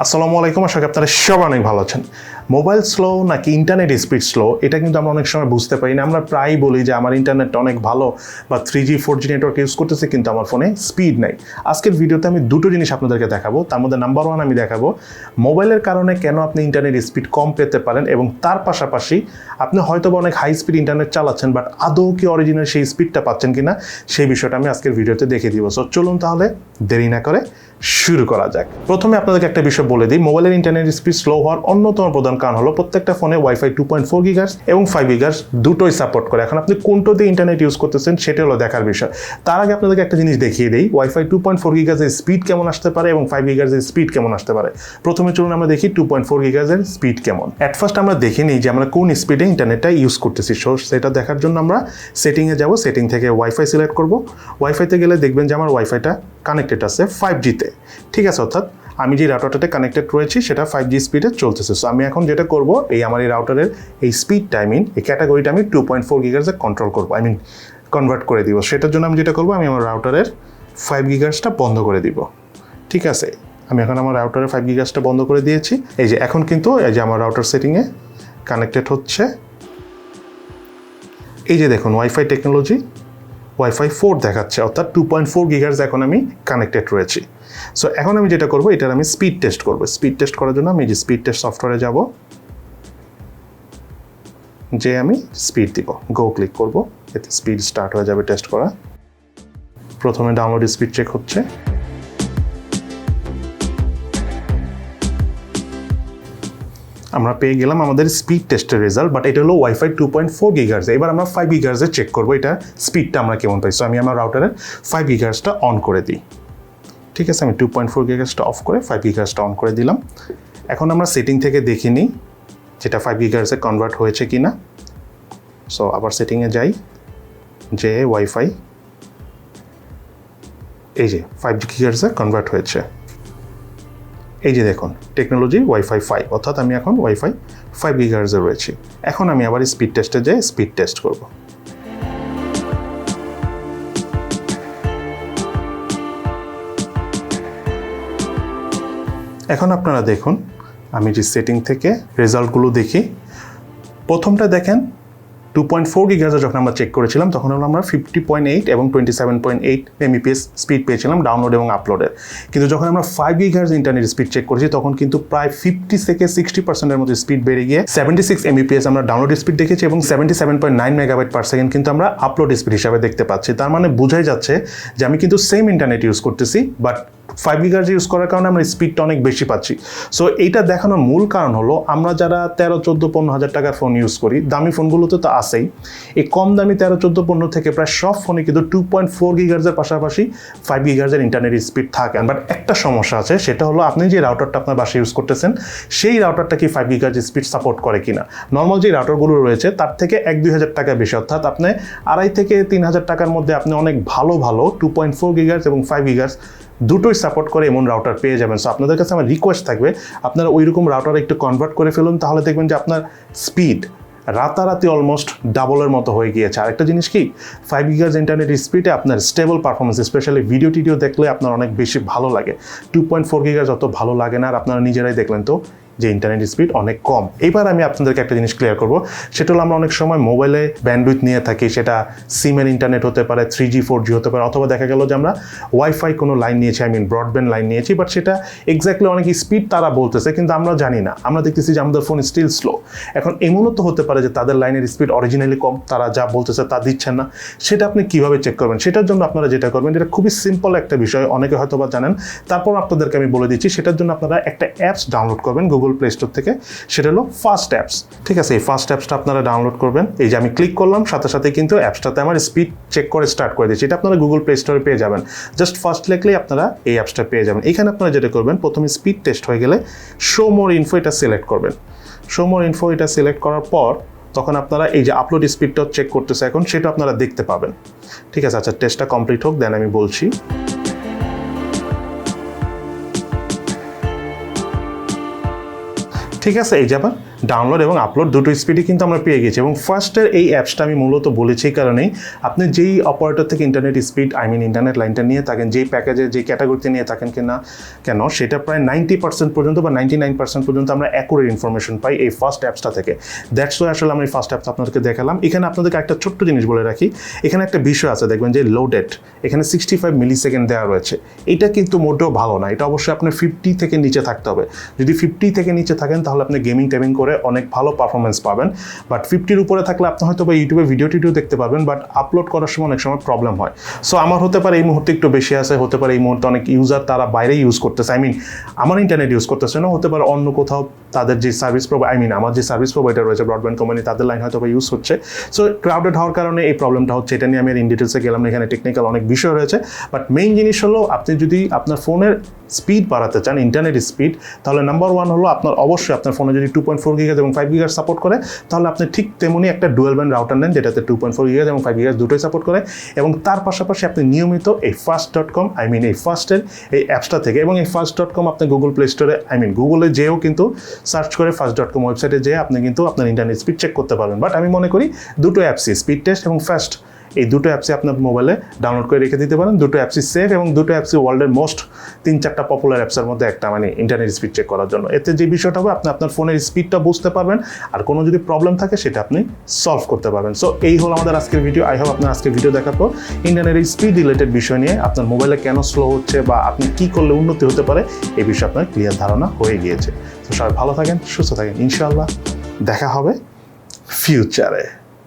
আসসালামু আলাইকুম, আশা করি আপনারা সবাই অনেক ভালো আছেন। মোবাইল স্লো নাকি ইন্টারনেট স্পিড স্লো, এটা কিন্তু আমরা অনেক সময় বুঝতে পারি না। আমরা প্রায়ই বলি যে আমার ইন্টারনেটটা অনেক ভালো বা 3G 4G নেটওয়ার্ক ইউজ করতেছে, কিন্তু আমার ফোনে স্পিড নাই। আজকের ভিডিওতে আমি দুটো জিনিস আপনাদেরকে দেখাবো। তার মধ্যে নাম্বার 1 আমি দেখাবো মোবাইলের কারণে কেন আপনি ইন্টারনেট স্পিড কম পেতে পারেন, এবং তার পাশাপাশি আপনি হয়তো বা অনেক হাই স্পিড ইন্টারনেট চালাচ্ছেন, বাট আদৌ কি অরিজিনাল সেই স্পিডটা পাচ্ছেন কিনা, সেই বিষয়টা আমি আজকের ভিডিওতে দেখিয়ে দিব। সো চলুন তাহলে দেরি না করে শুরু করা যাক। প্রথমে আপনাদেরকে একটা বিষয় বলে দিই, মোবাইলের ইন্টারনেট স্পিড স্লো হওয়ার অন্যতম প্রধান কারণ হলো প্রত্যেকটা ফোনে ওয়াইফাই 2.4 গিগার্স এবং 5 গিগার্স দুটোই সাপোর্ট করে। এখন আপনি কোনটাতে ইন্টারনেট ইউজ করতেছেন সেটা হলো দেখার বিষয়। তার আগে আপনাদেরকে একটা জিনিস দেখিয়ে দিই, ওয়াইফাই 2.4 গিগার্সের স্পিড কেমন আসতে পারে এবং 5 গিগার্সের স্পিড কেমন আসতে পারে। প্রথমে চলুন আমরা দেখি 2.4 গিগার্সের স্পিড কেমন। অ্যাট ফার্স্ট আমরা দেখে নিই যে আমরা কোন স্পিডে ইন্টারনেটটা ইউজ করতেছি। সো সেটা দেখার জন্য আমরা সেটিংয়ে যাব, সেটিং থেকে ওয়াইফাই সিলেক্ট করব। ওয়াইফাইতে গেলে দেখবেন যে আমার ওয়াইফাইটা কানেক্টেড আছে 5G-তে, ঠিক আছে। অর্থাৎ আমি যে রাউটারটাতে কানেক্টেড রয়েছি সেটা 5G স্পিডে চলতেছে। সো আমি এখন যেটা করব, আমার এই রাউটারের এই স্পিডটা এই ক্যাটাগরিটা আমি 2.4 গিগার্সে কন্ট্রোল করবো, কনভার্ট করে দিব। সেটার জন্য আমি যেটা করব, আমি আমার রাউটারের 5 গিগার্সটা বন্ধ করে দিব, ঠিক আছে। আমি এখন আমার রাউটারের 5 গিগার্সটা বন্ধ করে দিয়েছি। এই যে এখন কিন্তু আমার রাউটার সেটিংয়ে কানেক্টেড হচ্ছে। এই যে দেখুন ওয়াইফাই টেকনোলজি ওয়াইফাই 4 দেখাচ্ছে, অর্থাৎ 2.4 গিগার্স এখন আমি কানেক্টেড রয়েছি। সো এখন আমি যেটা করবো, এটার আমি স্পিড টেস্ট করবো। স্পিড টেস্ট করার জন্য আমি যে স্পিড টেস্ট সফটওয়্যারে যাব, যে আমি স্পিড দিব, গো ক্লিক করব, এতে স্পিড স্টার্ট হয়ে যাবে টেস্ট করা। প্রথমে ডাউনলোড স্পিড চেক হচ্ছে। আমরা পেয়ে গেলাম আমাদের স্পিড টেস্টের রেজাল্ট, বাট এটা হলো ওয়াইফাই 2.4 গিগার্স। এবার আমরা 5 গিগার্সে চেক করবো এটা স্পিডটা আমরা কেমন পাই। সো আমি আমার রাউটারের 5 গিগার্সটা অন করে দিই, ঠিক আছে। আমি 2.4 গিগার্সটা অফ করে 5 গিগার্সটা অন করে দিলাম। এখন আমরা সেটিং থেকে দেখে নিই যেটা 5 গিগার্সে কনভার্ট হয়েছে কিনা। সো আবার সেটিংয়ে যাই, যে ওয়াইফাই এই যে 5 গিগার্সে কনভার্ট হয়েছে। এই যে দেখুন টেকনোলজি ওয়াইফাই 5, অর্থাৎ আমি এখন ওয়াইফাই 5 গিগার্সে রয়েছি। এখন আমি আবার স্পিড টেস্টে যাই, স্পিড টেস্ট করব। এখন আপনারা দেখুন, আমি যে সেটিং থেকে রেজাল্টগুলো দেখি, প্রথমটা দেখেন 2.4 গিগার্সে যখন আমরা চেক করেছিলাম তখন আমরা 50.8 এবং 27.8 Mbps স্পিড পেয়েছিলাম ডাউনলোড এবং আপলোডের। কিন্তু যখন আমরা 5 গিগার্স ইন্টারনেট স্পিড চেক করেছি তখন কিন্তু প্রায় 50 থেকে 60%-এর মতো স্পিড বেড়ে গিয়ে 76 Mbps আমরা ডাউনলোড স্পিড দেখেছি এবং 77.9 মেগাবাইট পার সেকেন্ড কিন্তু আমরা আপলোড স্পিড হিসাবে দেখতে পাচ্ছি। তার মানে বোঝাই যাচ্ছে যে আমি কিন্তু সেম ইন্টারনেট ইউজ করতেছি, বাট 5 গিগার্স ইউজ করার কারণে আমরা স্পিডটা অনেক বেশি পাচ্ছি। সো এইটা দেখানোর মূল কারণ হলো, আমরা যারা 13, 14, 15 হাজার টাকার ফোন ইউজ করি, দামি ফোনগুলোতে তো আসেই, এই কম দামি 13, 14, 15 থেকে প্রায় সব ফোনে কিন্তু 2.4 গিগার্সের পাশাপাশি 5 গিগার্সের ইন্টারনেট স্পিড থাকে। বাট একটা সমস্যা আছে, সেটা হলো আপনি যে রাউটারটা আপনার বাসায় ইউজ করতেছেন সেই রাউটারটা কি 5 গিগার্স স্পিড সাপোর্ট করে কিনা। নর্মাল যে রাউটারগুলো রয়েছে তার থেকে 1-2 হাজার টাকা বেশি, অর্থাৎ আপনি 2.5 থেকে 3 হাজার টাকার মধ্যে আপনি অনেক ভালো 2.4 গিগার্স এবং 5 গিগার্স দুটোই সাপোর্ট করে এমন রাউটার পেয়ে যাবেন। সো আপনাদের কাছে আমার রিকোয়েস্ট থাকবে, আপনারা ওই রকম রাউটার একটু কনভার্ট করে ফেলুন, তাহলে দেখবেন যে আপনার স্পিড রাতারাতি অলমোস্ট ডাবলের মতো হয়ে গিয়েছে। আর একটা জিনিস কি, 5 গিগার্স ইন্টারনেট স্পিডে আপনার স্টেবল পারফরমেন্স, স্পেশালি ভিডিও টিডিও দেখলে আপনার অনেক বেশি ভালো লাগে। 2.4 গিগার্স অত ভালো লাগে না, আর আপনারা নিজেরাই দেখলেন তো যে ইন্টারনেট স্পিড অনেক কম। এবার আমি আপনাদেরকে একটা জিনিস ক্লিয়ার করব, সেটা হলো আমরা অনেক সময় মোবাইলে ব্যান্ডউইথ নিয়ে থাকি, সেটা সিমের ইন্টারনেট হতে পারে, 3G 4G হতে পারে, অথবা দেখা গেল যে আমরা ওয়াইফাই কোনো লাইন নিয়েছি, ব্রডব্যান্ড লাইন নিয়েছি, বাট সেটা এক্স্যাক্টলি অনেক স্পিড তারা বলতেছে, কিন্তু আমরা জানি না, আমরা দেখতেছি যে আমাদের ফোন স্টিল স্লো। এখন এমনও তো হতে পারে যে তাদের লাইনের স্পিড অরিজিনালি কম, তারা যা বলতেছে তা দিচ্ছেন না। সেটা আপনি কিভাবে চেক করবেন? সেটার জন্য আপনারা যেটা করবেন, এটা খুবই সিম্পল একটা বিষয়, অনেকে হয়তো বা জানেন, তারপর আপনাদেরকে আমি বলে দিচ্ছি। সেটার জন্য আপনারা একটা অ্যাপস ডাউনলোড করবেন গুগল প্লে স্টোর থেকে, সেটা হলো ফাস্ট অ্যাপস, ঠিক আছে। এই ফাস্ট অ্যাপসটা আপনারা ডাউনলোড করবেন। এই যে আমি ক্লিক করলাম, সাথে সাথে কিন্তু অ্যাপসটাতে আমার স্পিড চেক করে স্টার্ট করে দিচ্ছি। এটা আপনারা গুগল প্লে স্টোরে পেয়ে যাবেন, জাস্ট ফার্স্ট লিখলেই আপনারা এই অ্যাপসটা পেয়ে যাবেন। এখানে আপনারা যেটা করবেন, প্রথমে স্পিড টেস্ট হয়ে গেলে শো মোর ইনফো এটা সিলেক্ট করবেন। শো মোর ইনফো এটা সিলেক্ট করার পর তখন আপনারা এই যে আপলোড স্পিডটাও চেক করতেছে এখন, সেটা আপনারা দেখতে পাবেন, ঠিক আছে। আচ্ছা, টেস্টটা কমপ্লিট হোক, দেন আমি বলছি। ঠিক আছে, এই যে আবার ডাউনলোড এবং আপলোড দুটো স্পিডই কিন্তু আমরা পেয়ে গেছি। এবং ফার্স্টের এই অ্যাপসটা আমি মূলত বলেছি এই কারণেই, আপনি যেই অপারেটর থেকে ইন্টারনেট স্পিড ইন্টারনেট লাইনটা নিয়ে থাকেন, যেই প্যাকেজে যেই ক্যাটাগরিতে নিয়ে থাকেন কেন সেটা প্রায় 90% পর্যন্ত বা 99% পর্যন্ত আমরা অ্যাকুরেট ইনফরমেশন পাই এই ফার্স্ট অ্যাপসটা থেকে। দ্যাটস ওয়াই আসলে আমি ফার্স্ট অ্যাপস আপনাদেরকে দেখালাম। এখানে আপনাদেরকে একটা ছোট্ট জিনিস বলে রাখি, এখানে একটা বিষয় আছে, দেখবেন যে লোডেড, এখানে 65 মিলিসেকেন্ড দেওয়া রয়েছে। এটা কিন্তু মোটেও ভালো না, এটা অবশ্যই আপনার 50 থেকে নিচে থাকতে হবে। যদি 50 থেকে নিচে থাকেন তাহলে আপনি গেমিং টেমিং করে অনেক ভালো পারফরমেন্স পাবেন, বাট 50-র উপরে থাকলে আপনি হয়তো বা ইউটিউবে ভিডিও টিডিও দেখতে পাবেন, বাট আপলোড করার সময় অনেক সময় প্রবলেম হয়। সো আমার হতে পারে এই মুহূর্তে একটু বেশি আছে, হতে পারে এই মুহূর্তে অনেক ইউজার তারা বাইরে ইউজ করতেছে, আমার ইন্টারনেট ইউজ করতেছে না, হতে পারে অন্য কোথাও তাদের যে সার্ভিস আমার যে সার্ভিস প্রোভাইডার রয়েছে ব্রডব্যান্ড কোম্পানি, তাদের লাইন হয়তো বা ইউজ হচ্ছে। সো ক্রাউডেড হওয়ার কারণে এই প্রবলেমটা হচ্ছে, এটা নিয়ে আমি ইন ডিটেলসে গেলাম না, এখানে টেকনিক্যাল অনেক বিষয় রয়েছে। বাট মেইন জিনিস হলো, আপনি যদি আপনার ফোনের স্পিড বাড়াতে চান, ইন্টারনেট স্পিড, তাহলে নাম্বার 1 হলো আপনার অবশ্যই আপনার ফোনে যদি 2.4 গিগাজ এবং 5 গিগাজ সাপোর্ট করে, তাহলে আপনি ঠিক তেমনি একটা ডুয়েল ব্যান্ড রাউটার নেন যেটাতে 2.4 গিগাজ এবং 5 গিগাজ দুটোই সাপোর্ট করে। এবং তার পাশাপাশি আপনি নিয়মিত এই ফাস্ট.com এই ফাস্টের এই অ্যাপসটা থেকে, এবং এই ফাস্ট.com আপনি গুগল প্লে স্টোরে গুগলে যেও কিন্তু সার্চ করে ফাস্ট.com ওয়েবসাইটে যেয়ে আপনি কিন্তু আপনার ইন্টারনেট স্পিড চেক করতে পারবেন। বাট আমি মনে করি দুটো অ্যাপসই, স্পিড টেস্ট এবং ফাস্ট, এই দুটো অ্যাপসই আপনার মোবাইলে ডাউনলোড করে রেখে দিতে পারেন। দুটো অ্যাপসই সেফ এবং দুটো অ্যাপসই ওয়ার্ল্ডের মোস্ট 3-4টা পপুলার অ্যাপসের মধ্যে একটা, ইন্টারনেট স্পিড চেক করার জন্য। এতে যে বিষয়টা হবে, আপনি আপনার ফোনের স্পিডটা বুঝতে পারবেন, আর কোনো যদি প্রবলেম থাকে সেটা আপনি সলভ করতে পারবেন। সো এই হলো আমাদের আজকের ভিডিও। আই হোপ আপনার আজকের ভিডিও দেখার পর ইন্টারনেটের স্পিড রিলেটেড বিষয় নিয়ে, আপনার মোবাইলে কেন স্লো হচ্ছে বা আপনি কী করলে উন্নতি হতে পারে, এই বিষয়ে আপনার ক্লিয়ার ধারণা হয়ে গিয়েছে। তো সবাই ভালো থাকেন, সুস্থ থাকেন, ইনশাআল্লাহ দেখা হবে ফিউচারে।